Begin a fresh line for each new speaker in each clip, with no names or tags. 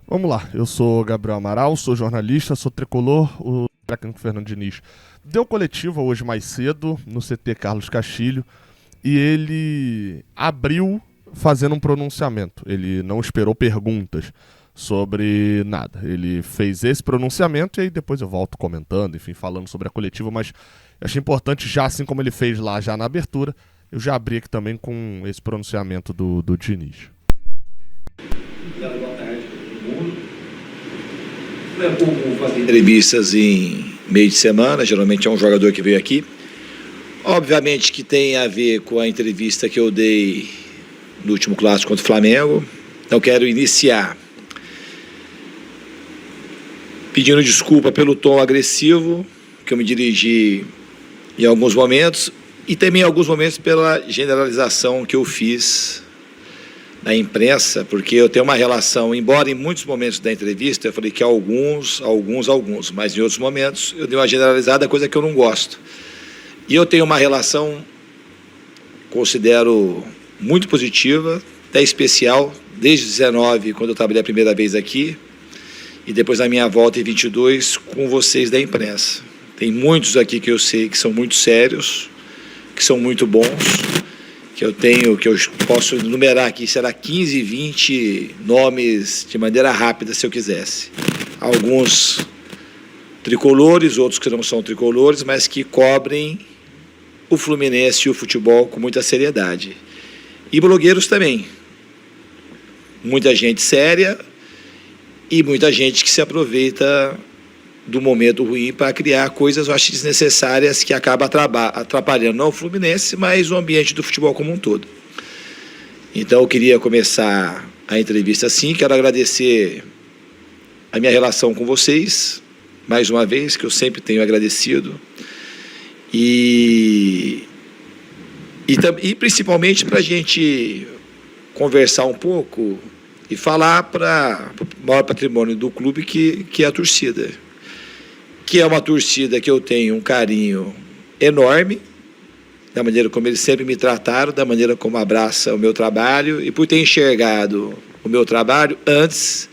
Vamos lá, eu sou Gabriel Amaral, sou jornalista, sou tricolor, o técnico Fernando Diniz deu coletiva hoje mais cedo no CT Carlos Castilho e ele abriu fazendo um pronunciamento, ele não esperou perguntas sobre nada, ele fez esse pronunciamento e aí depois eu volto comentando, enfim, falando sobre a coletiva, mas eu achei importante já, assim como ele fez lá já na abertura, eu já abri aqui também com esse pronunciamento do Diniz.
Boa tarde para todo mundo. Não é comum fazer entrevistas em meio de semana, geralmente é um jogador que veio aqui. Obviamente que tem a ver com a entrevista que eu dei no último clássico contra o Flamengo. Então quero iniciar pedindo desculpa pelo tom agressivo que eu me dirigi em alguns momentos e também em alguns momentos pela generalização que eu fiz na imprensa, porque eu tenho uma relação, embora em muitos momentos da entrevista eu falei que alguns, mas em outros momentos eu dei uma generalizada, coisa que eu não gosto. E eu tenho uma relação, considero muito positiva, até especial, desde 19, quando eu trabalhei a primeira vez aqui, e depois na minha volta em 22, com vocês da imprensa. Tem muitos aqui que eu sei que são muito sérios, que são muito bons, que eu posso enumerar aqui, será 15, 20 nomes de maneira rápida, se eu quisesse. Alguns tricolores, outros que não são tricolores, mas que cobrem o Fluminense e o futebol com muita seriedade. E blogueiros também. Muita gente séria e muita gente que se aproveita do momento ruim para criar coisas, eu acho, desnecessárias que acabam atrapalhando não o Fluminense, mas o ambiente do futebol como um todo. Então eu queria começar a entrevista assim, quero agradecer a minha relação com vocês, mais uma vez, que eu sempre tenho agradecido, e principalmente para a gente conversar um pouco e falar para o maior patrimônio do clube, que é a torcida. Que é uma torcida que eu tenho um carinho enorme, da maneira como eles sempre me trataram, da maneira como abraça o meu trabalho, e por ter enxergado o meu trabalho antes,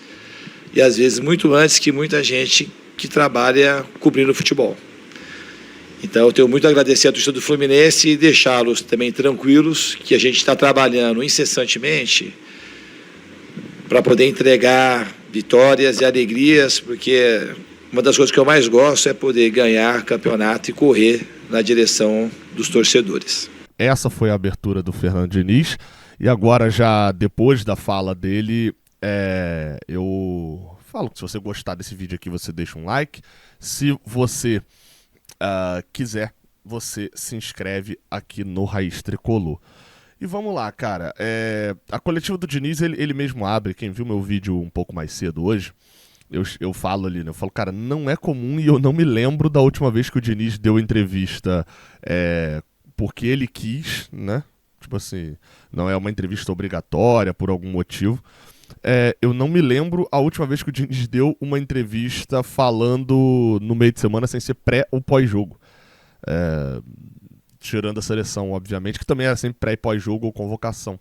e às vezes muito antes que muita gente que trabalha cobrindo futebol. Então eu tenho muito a agradecer à torcida do Fluminense e deixá-los também tranquilos, que a gente está trabalhando incessantemente para poder entregar vitórias e alegrias, porque uma das coisas que eu mais gosto é poder ganhar campeonato e correr na direção dos torcedores.
Essa foi a abertura do Fernando Diniz. E agora, já depois da fala dele, eu falo que se você gostar desse vídeo aqui, você deixa um like. Se você quiser, você se inscreve aqui no Raiz Tricolor. E vamos lá, cara. A coletiva do Diniz, ele mesmo abre. Quem viu meu vídeo um pouco mais cedo hoje, eu falo ali, né? Eu falo, cara, não é comum e eu não me lembro da última vez que o Diniz deu entrevista porque ele quis, né? Tipo assim, não é uma entrevista obrigatória por algum motivo. Eu não me lembro a última vez que o Diniz deu uma entrevista falando no meio de semana sem ser pré ou pós-jogo. Tirando a seleção, obviamente, que também era sempre pré e pós-jogo ou convocação.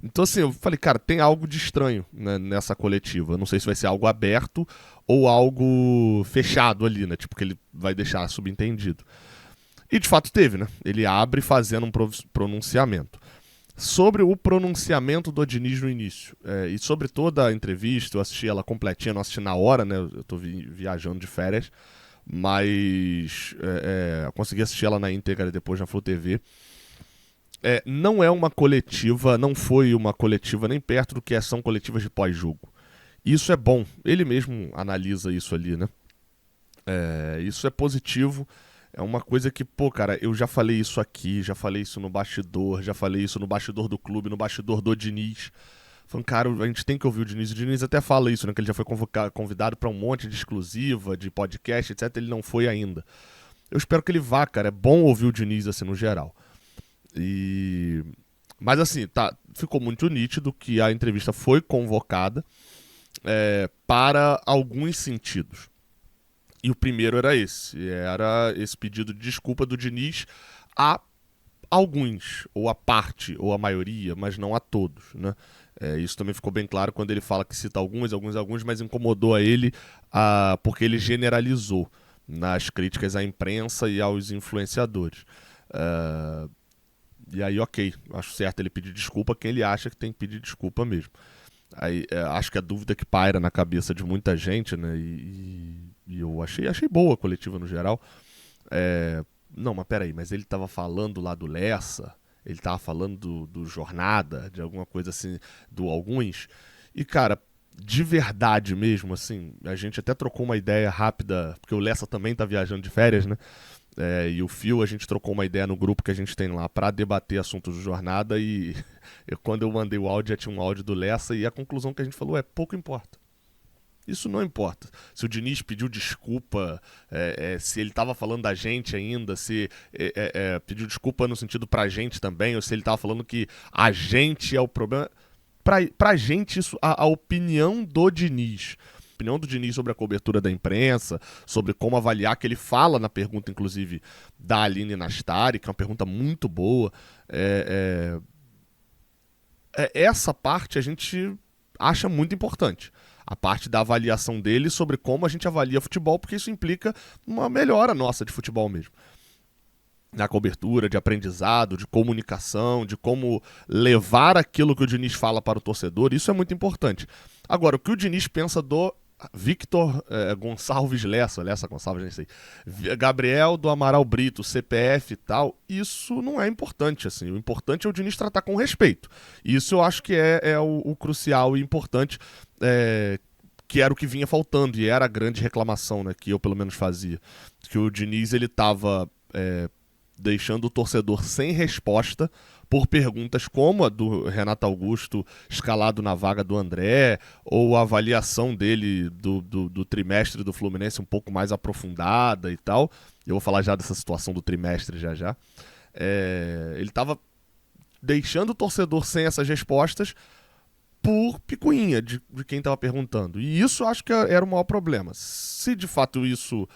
Então assim, eu falei, cara, tem algo de estranho, né, nessa coletiva. Eu não sei se vai ser algo aberto ou algo fechado ali, né? Tipo, que ele vai deixar subentendido. E de fato teve, né? Ele abre fazendo um pronunciamento. Sobre o pronunciamento do Diniz no início, e sobre toda a entrevista, eu assisti ela completinha, não assisti na hora, né? Eu tô viajando de férias, mas eu consegui assistir ela na íntegra depois na Flu TV. Não é uma coletiva, não foi uma coletiva nem perto do que são coletivas de pós-jogo. Isso é bom, ele mesmo analisa isso ali, né? Isso é positivo, é uma coisa que, pô, cara, eu já falei isso aqui, já falei isso no bastidor, já falei isso no bastidor do clube, no bastidor do Diniz. Falando, cara, a gente tem que ouvir o Diniz até fala isso, né? Que ele já foi convidado para um monte de exclusiva, de podcast, etc. Ele não foi ainda. Eu espero que ele vá, cara, é bom ouvir o Diniz, assim, no geral. Mas assim, ficou muito nítido que a entrevista foi convocada para alguns sentidos. E o primeiro era esse pedido de desculpa do Diniz a alguns, ou a parte, ou a maioria, mas não a todos, né? Isso também ficou bem claro quando ele fala que cita alguns, mas incomodou a ele porque ele generalizou nas críticas à imprensa e aos influenciadores. E aí, ok, acho certo ele pedir desculpa quem ele acha que tem que pedir desculpa mesmo. Aí, acho que a dúvida que paira na cabeça de muita gente, né, e eu achei boa a coletiva no geral. Não, mas peraí, mas ele tava falando lá do Lessa, ele tava falando do Jornada, de alguma coisa assim, do Alguns. E, cara, de verdade mesmo, assim, a gente até trocou uma ideia rápida, porque o Lessa também tá viajando de férias, né? E o Fio, a gente trocou uma ideia no grupo que a gente tem lá pra debater assuntos do Jornada e quando eu mandei o áudio, já tinha um áudio do Lessa e a conclusão que a gente falou é: pouco importa. Isso não importa. Se o Diniz pediu desculpa, se ele estava falando da gente ainda, se pediu desculpa no sentido pra gente também, ou se ele estava falando que a gente é o problema. Pra gente, isso, a opinião do Diniz. A opinião do Diniz sobre a cobertura da imprensa, sobre como avaliar, que ele fala na pergunta, inclusive, da Aline Nastari, que é uma pergunta muito boa. Essa parte a gente acha muito importante. A parte da avaliação dele sobre como a gente avalia futebol, porque isso implica uma melhora nossa de futebol mesmo. Na cobertura, de aprendizado, de comunicação, de como levar aquilo que o Diniz fala para o torcedor, isso é muito importante. Agora, o que o Diniz pensa do Victor Gonçalves Lessa Gonçalves, nem sei, Gabriel do Amaral Brito, CPF e tal, isso não é importante, assim. O importante é o Diniz tratar com respeito. Isso eu acho que é o crucial e importante, que era o que vinha faltando, e era a grande reclamação, né, que eu pelo menos fazia. Que o Diniz, ele estava deixando o torcedor sem resposta por perguntas como a do Renato Augusto escalado na vaga do André, ou a avaliação dele do trimestre do Fluminense um pouco mais aprofundada e tal. Eu vou falar já dessa situação do trimestre já. Ele estava deixando o torcedor sem essas respostas por picuinha de quem estava perguntando. E isso eu acho que era o maior problema. Se de fato isso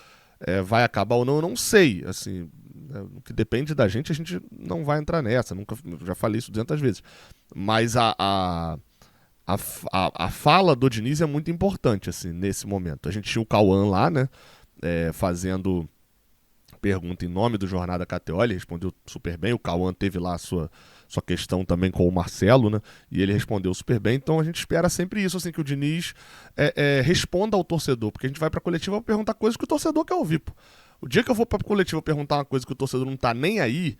vai acabar ou não, eu não sei. Assim, o que depende da gente, a gente não vai entrar nessa. Já falei isso 200 vezes. Mas a fala do Diniz é muito importante, assim, nesse momento. A gente tinha o Cauã lá, né, fazendo pergunta em nome do Jornada KTO, ele respondeu super bem. O Cauã teve lá a sua questão também com o Marcelo, né, e ele respondeu super bem. Então a gente espera sempre isso, assim, que o Diniz responda ao torcedor, porque a gente vai pra coletiva perguntar coisas que o torcedor quer ouvir, pô. O dia que eu for pra coletiva perguntar uma coisa que o torcedor não tá nem aí,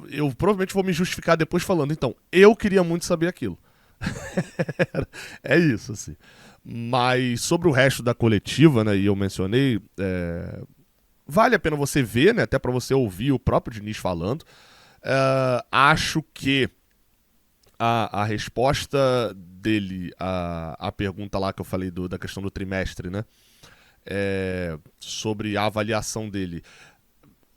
eu provavelmente vou me justificar depois falando: então, eu queria muito saber aquilo. É isso, assim. Mas sobre o resto da coletiva, né, e eu mencionei, vale a pena você ver, né, até pra você ouvir o próprio Diniz falando. Acho que a resposta dele à pergunta lá que eu falei da questão do trimestre, né, sobre a avaliação dele.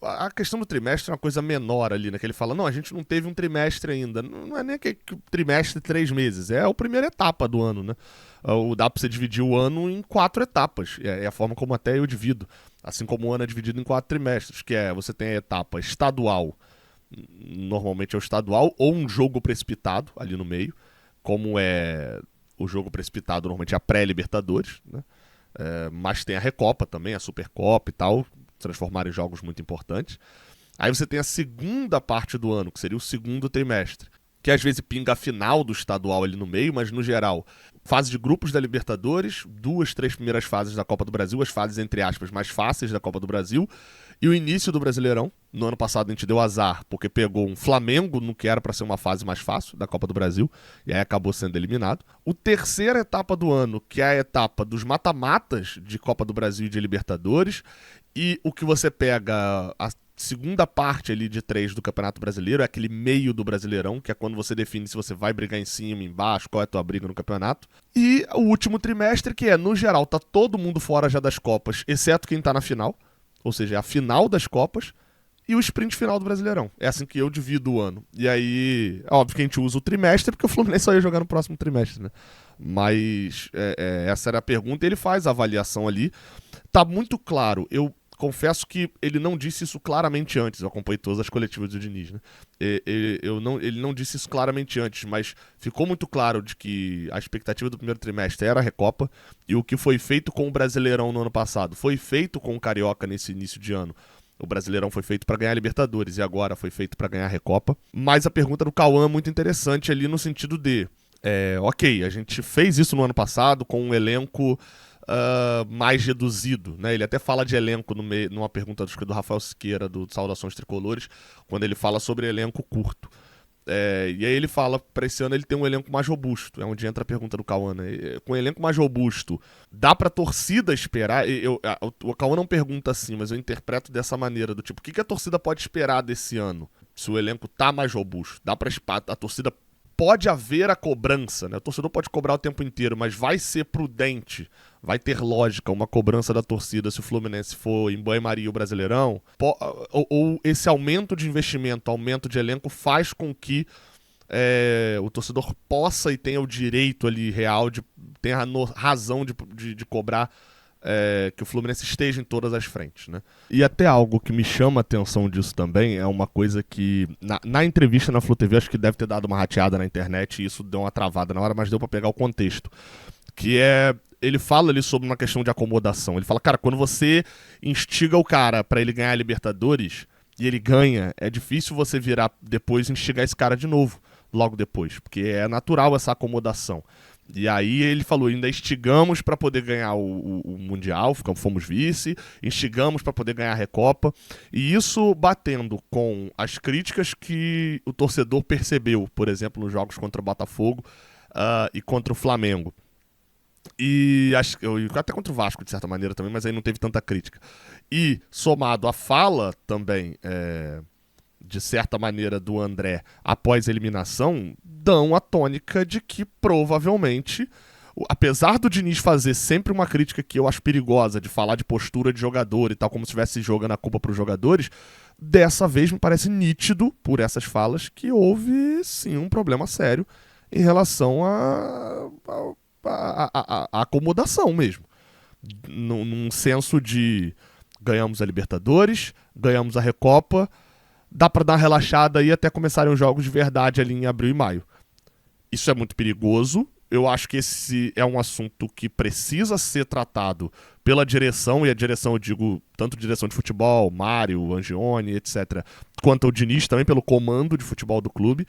A questão do trimestre é uma coisa menor ali, né? Que ele fala: não, a gente não teve um trimestre ainda. Não é nem que trimestre 3 meses, é a primeira etapa do ano, né? Dá pra você dividir o ano em 4 etapas. É a forma como até eu divido. Assim como o ano é dividido em 4 trimestres, que você tem a etapa estadual, normalmente é o estadual, ou um jogo precipitado ali no meio, como é o jogo precipitado, normalmente é a pré-Libertadores, né? Mas tem a Recopa também, a Supercopa e tal, transformar em jogos muito importantes. Aí você tem a segunda parte do ano, que seria o segundo trimestre, que às vezes pinga a final do estadual ali no meio, mas no geral, fase de grupos da Libertadores, 2, 3 primeiras fases da Copa do Brasil, as fases, entre aspas, mais fáceis da Copa do Brasil, e o início do Brasileirão. No ano passado a gente deu azar, porque pegou um Flamengo no que era para ser uma fase mais fácil da Copa do Brasil, e aí acabou sendo eliminado. O terceira etapa do ano, que é a etapa dos mata-matas de Copa do Brasil e de Libertadores, e o que você pega a segunda parte ali de 3 do Campeonato Brasileiro, é aquele meio do Brasileirão, que é quando você define se você vai brigar em cima, embaixo, qual é a tua briga no campeonato. E o último trimestre, que no geral, tá todo mundo fora já das Copas, exceto quem tá na final, ou seja, é a final das Copas, e o sprint final do Brasileirão. É assim que eu divido o ano. E aí, óbvio que a gente usa o trimestre, porque o Fluminense só ia jogar no próximo trimestre, né? Mas essa era a pergunta, e ele faz a avaliação ali. Tá muito claro, confesso que ele não disse isso claramente antes. Eu acompanhei todas as coletivas do Diniz, né? Ele não disse isso claramente antes, mas ficou muito claro de que a expectativa do primeiro trimestre era a Recopa, e o que foi feito com o Brasileirão no ano passado foi feito com o Carioca nesse início de ano. O Brasileirão foi feito para ganhar a Libertadores e agora foi feito para ganhar a Recopa. Mas a pergunta do Cauã é muito interessante ali no sentido de... ok, a gente fez isso no ano passado com um elenco mais reduzido, né? Ele até fala de elenco numa pergunta do Rafael Siqueira, do Saudações Tricolores, quando ele fala sobre elenco curto. E aí ele fala, para esse ano ele tem um elenco mais robusto, é onde entra a pergunta do Cauã, né? Com um elenco mais robusto, dá pra torcida esperar? O Cauã não pergunta assim, mas eu interpreto dessa maneira, do tipo, o que a torcida pode esperar desse ano? Se o elenco tá mais robusto, a torcida pode haver a cobrança, né? O torcedor pode cobrar o tempo inteiro, mas vai ser prudente, vai ter lógica uma cobrança da torcida se o Fluminense for em banho-maria o Brasileirão? Ou esse aumento de investimento, aumento de elenco faz com que o torcedor possa e tenha o direito ali real, tenha a razão de cobrar que o Fluminense esteja em todas as frentes, né? E até algo que me chama a atenção disso também é uma coisa que na entrevista na Flu TV, acho que deve ter dado uma rateada na internet e isso deu uma travada na hora, mas deu pra pegar o contexto, que ele fala ali sobre uma questão de acomodação. Ele fala, cara, quando você instiga o cara pra ele ganhar a Libertadores e ele ganha, é difícil você virar depois e instigar esse cara de novo, logo depois, porque é natural essa acomodação. E aí ele falou, ainda instigamos para poder ganhar o Mundial, fomos vice, instigamos para poder ganhar a Recopa, e isso batendo com as críticas que o torcedor percebeu, por exemplo, nos jogos contra o Botafogo e contra o Flamengo. E até contra o Vasco, de certa maneira, também, mas aí não teve tanta crítica. E somado à fala também... de certa maneira, do André após a eliminação, dão a tônica de que provavelmente, apesar do Diniz fazer sempre uma crítica que eu acho perigosa, de falar de postura de jogador e tal, como se estivesse jogando a culpa para os jogadores, dessa vez me parece nítido, por essas falas, que houve sim um problema sério em relação à acomodação mesmo. Num senso de ganhamos a Libertadores, ganhamos a Recopa, dá pra dar uma relaxada aí até começarem os jogos de verdade ali em abril e maio. Isso é muito perigoso. Eu acho que esse é um assunto que precisa ser tratado pela direção, e a direção, eu digo, tanto direção de futebol, Mário, Angione, etc., quanto o Diniz também, pelo comando de futebol do clube,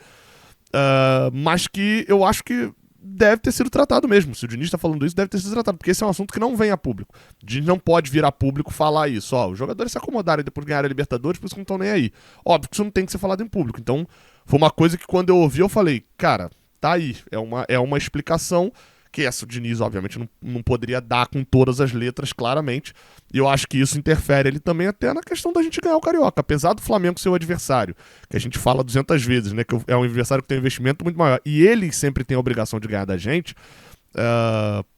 mas que eu acho que deve ter sido tratado mesmo. Se o Diniz está falando isso, deve ter sido tratado, porque esse é um assunto que não vem a público. O Diniz não pode vir a público falar isso. Os jogadores se acomodaram e depois ganharam a Libertadores, por isso que não estão nem aí. Óbvio que isso não tem que ser falado em público. Então, foi uma coisa que quando eu ouvi, eu falei, cara, tá aí. É uma explicação que essa o Diniz, obviamente, não poderia dar com todas as letras, claramente. E eu acho que isso interfere ele também até na questão da gente ganhar o Carioca. Apesar do Flamengo ser o adversário, que a gente fala 200 vezes, né? Que é um adversário que tem um investimento muito maior. E ele sempre tem a obrigação de ganhar da gente.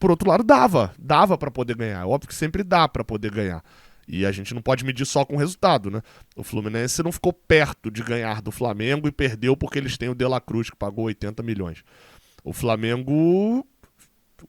Por outro lado, dava pra poder ganhar. Óbvio que sempre dá pra poder ganhar. E a gente não pode medir só com o resultado, né? O Fluminense não ficou perto de ganhar do Flamengo e perdeu porque eles têm o De La Cruz, que pagou 80 milhões. O Flamengo,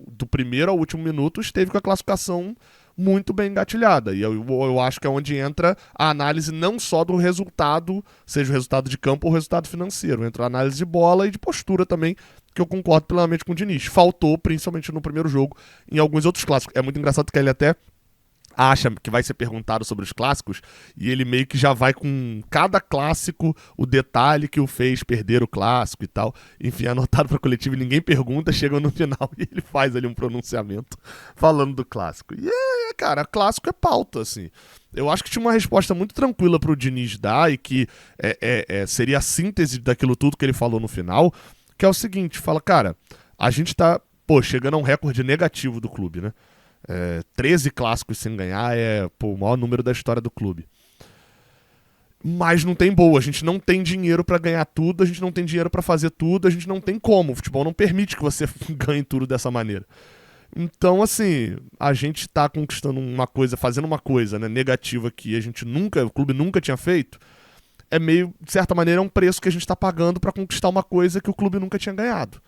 do primeiro ao último minuto, esteve com a classificação muito bem engatilhada. E eu acho que é onde entra a análise não só do resultado, seja o resultado de campo ou o resultado financeiro. Entra a análise de bola e de postura também, que eu concordo plenamente com o Diniz. Faltou, principalmente no primeiro jogo, em alguns outros clássicos. É muito engraçado que ele até acha que vai ser perguntado sobre os clássicos e ele meio que já vai com cada clássico o detalhe que o fez perder o clássico e tal. Enfim, anotado para coletivo e ninguém pergunta, chega no final e ele faz ali um pronunciamento falando do clássico. E cara, clássico é pauta, assim. Eu acho que tinha uma resposta muito tranquila pro Diniz dar e que seria a síntese daquilo tudo que ele falou no final, que é o seguinte, fala, cara, a gente tá, chegando a um recorde negativo do clube, né? 13 clássicos sem ganhar o maior número da história do clube. Mas não tem boa, a gente não tem dinheiro pra ganhar tudo, a gente não tem dinheiro pra fazer tudo, a gente não tem como. O futebol não permite que você ganhe tudo dessa maneira. Então, assim, a gente tá conquistando uma coisa, fazendo uma coisa, né, negativa que o clube nunca tinha feito. É meio, de certa maneira, um preço que a gente tá pagando pra conquistar uma coisa que o clube nunca tinha ganhado.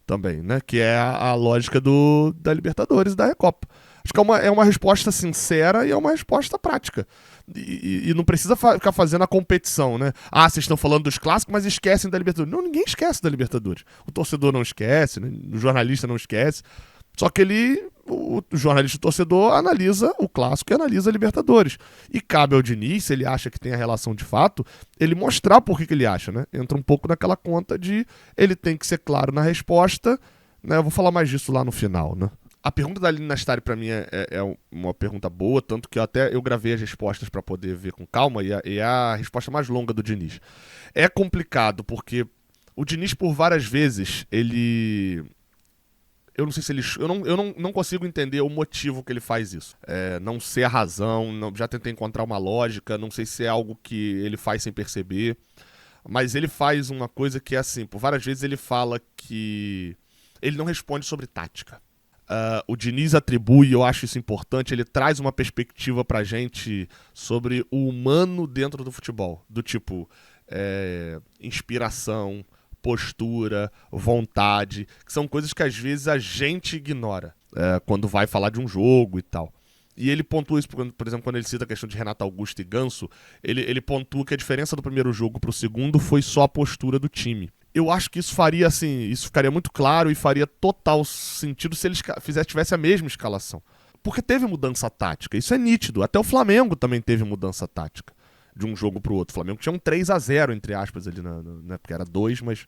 Também, né? Que é a lógica da Libertadores e da Recopa. Acho que é uma resposta sincera e é uma resposta prática. E não precisa ficar fazendo a competição, né? Ah, vocês estão falando dos clássicos, mas esquecem da Libertadores. Não, ninguém esquece da Libertadores. O torcedor não esquece, né? O jornalista não esquece. Só que o jornalista e o torcedor analisa o clássico e analisa a Libertadores. E cabe ao Diniz, se ele acha que tem a relação de fato, ele mostrar por que ele acha, né? Entra um pouco naquela conta de ele tem que ser claro na resposta, né? Eu vou falar mais disso lá no final, né? A pergunta da Aline Nastari pra mim é uma pergunta boa, tanto que eu gravei as respostas pra poder ver com calma, e é a resposta mais longa do Diniz. É complicado, porque o Diniz, por várias vezes, eu não sei se ele... Eu não consigo entender o motivo que ele faz isso. Não sei a razão, já tentei encontrar uma lógica, não sei se é algo que ele faz sem perceber, mas ele faz uma coisa que é assim, por várias vezes ele fala que ele não responde sobre tática. O Diniz atribui, eu acho isso importante, ele traz uma perspectiva pra gente sobre o humano dentro do futebol. Do tipo, inspiração, postura, vontade, que são coisas que às vezes a gente ignora quando vai falar de um jogo e tal. E ele pontua isso, por exemplo, quando ele cita a questão de Renato Augusto e Ganso, ele pontua que a diferença do primeiro jogo pro segundo foi só a postura do time. Eu acho que isso ficaria muito claro e faria total sentido se eles tivessem a mesma escalação. Porque teve mudança tática, isso é nítido. Até o Flamengo também teve mudança tática de um jogo pro outro. O Flamengo tinha um 3-0, entre aspas, ali, né? Porque era 2, mas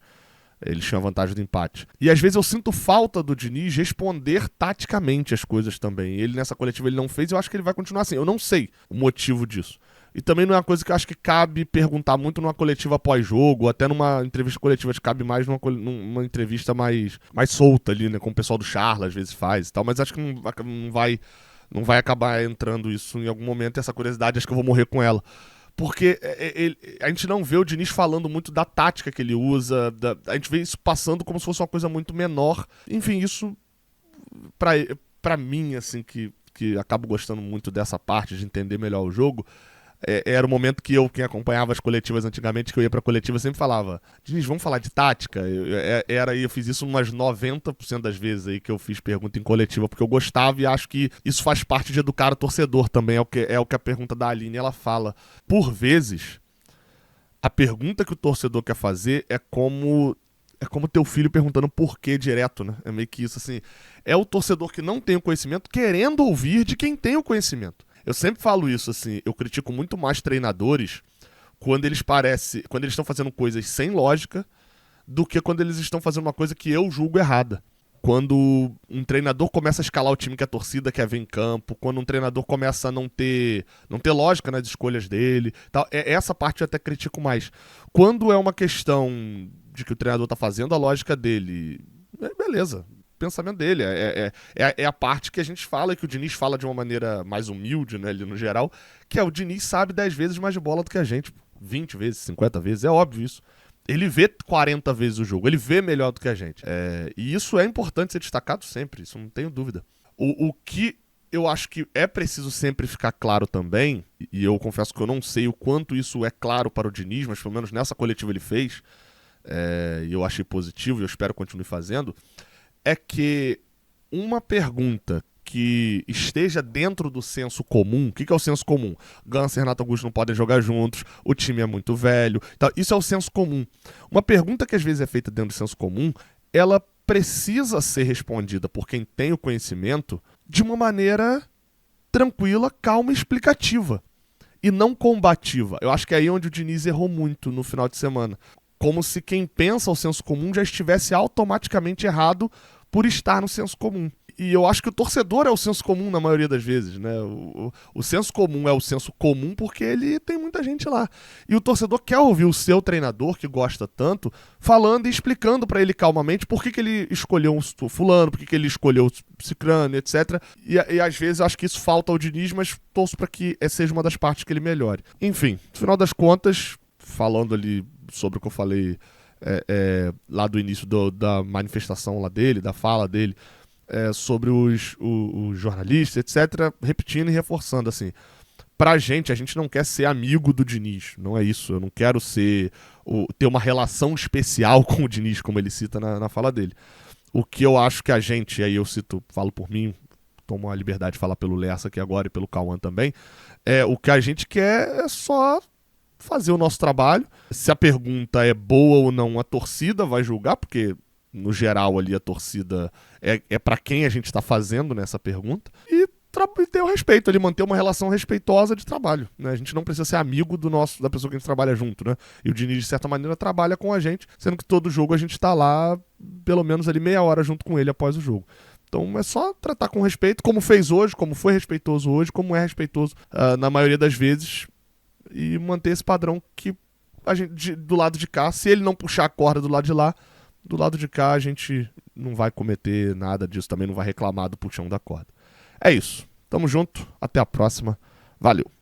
eles tinham a vantagem do empate. E às vezes eu sinto falta do Diniz responder taticamente as coisas também. Ele nessa coletiva ele não fez, eu acho que ele vai continuar assim. Eu não sei o motivo disso. E também não é uma coisa que eu acho que cabe perguntar muito numa coletiva pós-jogo, ou até numa entrevista coletiva, acho que cabe mais numa entrevista mais solta ali, né? Como o pessoal do Charla às vezes faz e tal, mas acho que não vai acabar entrando isso em algum momento, e essa curiosidade acho que eu vou morrer com ela. Porque a gente não vê o Diniz falando muito da tática que ele usa, a gente vê isso passando como se fosse uma coisa muito menor. Enfim, isso pra mim, assim, que acabo gostando muito dessa parte de entender melhor o jogo, era o momento que quem acompanhava as coletivas antigamente, que eu ia pra coletiva, sempre falava: Diniz, vamos falar de tática? Eu fiz isso umas 90% das vezes aí que eu fiz pergunta em coletiva, porque eu gostava e acho que isso faz parte de educar o torcedor também, é o que a pergunta da Aline ela fala. Por vezes, a pergunta que o torcedor quer fazer é como teu filho perguntando por quê direto, né? É meio que isso, assim. É o torcedor que não tem o conhecimento querendo ouvir de quem tem o conhecimento. Eu sempre falo isso, assim, eu critico muito mais treinadores quando eles estão fazendo coisas sem lógica do que quando eles estão fazendo uma coisa que eu julgo errada. Quando um treinador começa a escalar o time que a torcida quer ver em campo, quando um treinador começa a não ter lógica nas escolhas dele, tal, essa parte eu até critico mais. Quando é uma questão de que o treinador tá fazendo a lógica dele, beleza. Pensamento dele, é a parte que a gente fala e que o Diniz fala de uma maneira mais humilde, né, ali no geral, que o Diniz sabe 10 vezes mais de bola do que a gente, 20 vezes, 50 vezes, é óbvio isso. Ele vê 40 vezes o jogo, ele vê melhor do que a gente. E isso é importante ser destacado sempre, isso não tenho dúvida. O que eu acho que é preciso sempre ficar claro também, e eu confesso que eu não sei o quanto isso é claro para o Diniz, mas pelo menos nessa coletiva ele fez, e eu achei positivo e eu espero continuar fazendo, é que uma pergunta que esteja dentro do senso comum, o que é o senso comum? Ganso e Renato Augusto não podem jogar juntos, o time é muito velho, então, isso é o senso comum. Uma pergunta que às vezes é feita dentro do senso comum, ela precisa ser respondida por quem tem o conhecimento de uma maneira tranquila, calma e explicativa, e não combativa. Eu acho que é aí onde o Diniz errou muito no final de semana. Como se quem pensa o senso comum já estivesse automaticamente errado por estar no senso comum. E eu acho que o torcedor é o senso comum na maioria das vezes, né? O senso comum é o senso comum porque ele tem muita gente lá. E o torcedor quer ouvir o seu treinador, que gosta tanto, falando e explicando pra ele calmamente por que ele escolheu o fulano, por que ele escolheu o cicrano, etc. E às vezes eu acho que isso falta ao Diniz, mas torço pra que seja uma das partes que ele melhore. Enfim, no final das contas, falando ali sobre o que eu falei lá do início da manifestação lá dele, da fala dele, sobre os jornalistas, etc., repetindo e reforçando, assim, pra gente, a gente não quer ser amigo do Diniz, não é isso, eu não quero ter uma relação especial com o Diniz, como ele cita na fala dele. O que eu acho que a gente, aí eu falo por mim, tomo a liberdade de falar pelo Lessa aqui agora e pelo Cauã também, o que a gente quer é só fazer o nosso trabalho. Se a pergunta é boa ou não, a torcida vai julgar, porque no geral ali a torcida é para quem a gente está fazendo nessa pergunta, e ter o respeito ali, manter uma relação respeitosa de trabalho, né? A gente não precisa ser amigo da pessoa que a gente trabalha junto, né? E o Diniz, de certa maneira, trabalha com a gente, sendo que todo jogo a gente tá lá, pelo menos ali meia hora junto com ele após o jogo. Então é só tratar com respeito, como fez hoje, como foi respeitoso hoje, como é respeitoso na maioria das vezes, e manter esse padrão que a gente, do lado de cá, se ele não puxar a corda do lado de lá, do lado de cá a gente não vai cometer nada disso, também não vai reclamar do puxão da corda. É isso. Tamo junto. Até a próxima. Valeu.